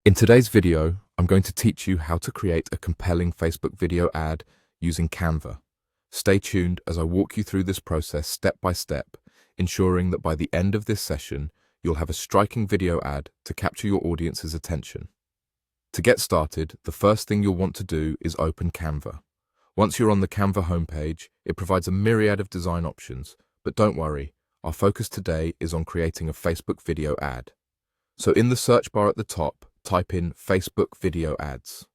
In today's video, I'm going to teach you how to create a compelling Facebook video ad using Canva. Stay tuned as I walk you through this process step by step, ensuring that by the end of this session, you'll have a striking video ad to capture your audience's attention. To get started, the first thing you'll want to do is open Canva. Once you're on the Canva homepage, it provides a myriad of design options, but don't worry, our focus today is on creating a Facebook video ad. So in the search bar at the top, type in Facebook video ads.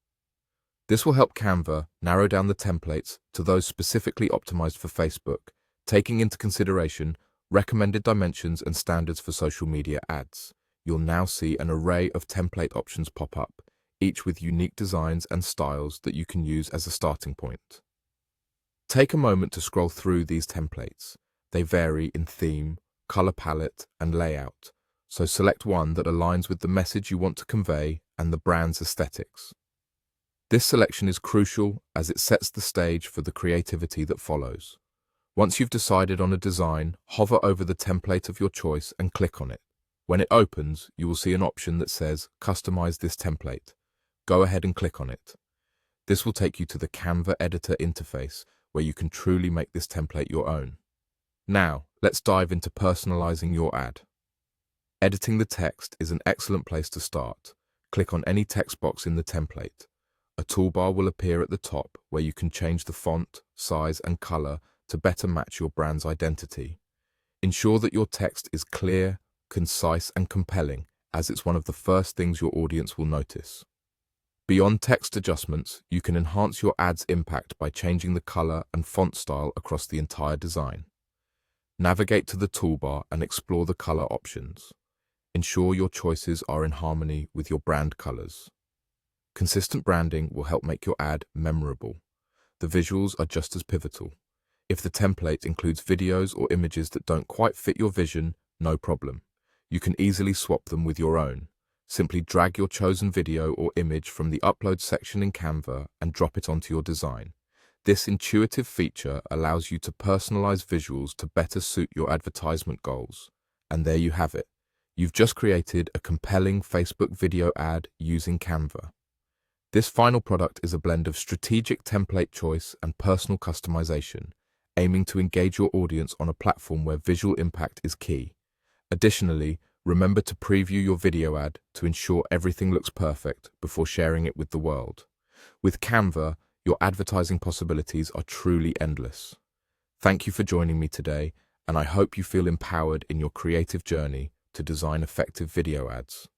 This will help Canva narrow down the templates to those specifically optimized for Facebook, taking into consideration recommended dimensions and standards for social media ads. You'll now see an array of template options pop up, each with unique designs and styles that you can use as a starting point. Take a moment to scroll through these templates. They vary in theme, color palette, and layout, so select one that aligns with the message you want to convey and the brand's aesthetics. This selection is crucial as it sets the stage for the creativity that follows. Once you've decided on a design, hover over the template of your choice and click on it. When it opens, you will see an option that says Customize this template. Go ahead and click on it. This will take you to the Canva editor interface where you can truly make this template your own. Now, let's dive into personalizing your ad. Editing the text is an excellent place to start. Click on any text box in the template. A toolbar will appear at the top where you can change the font, size, and color to better match your brand's identity. Ensure that your text is clear, concise, and compelling, as it's one of the first things your audience will notice. Beyond text adjustments, you can enhance your ad's impact by changing the color and font style across the entire design. Navigate to the toolbar and explore the color options. Ensure your choices are in harmony with your brand colors. Consistent branding will help make your ad memorable. The visuals are just as pivotal. If the template includes videos or images that don't quite fit your vision, no problem. You can easily swap them with your own. Simply drag your chosen video or image from the Upload section in Canva and drop it onto your design. This intuitive feature allows you to personalize visuals to better suit your advertisement goals. And there you have it. You've just created a compelling Facebook video ad using Canva. This final product is a blend of strategic template choice and personal customization, aiming to engage your audience on a platform where visual impact is key. Additionally, remember to preview your video ad to ensure everything looks perfect before sharing it with the world. With Canva, your advertising possibilities are truly endless. Thank you for joining me today, and I hope you feel empowered in your creative journey to design effective video ads.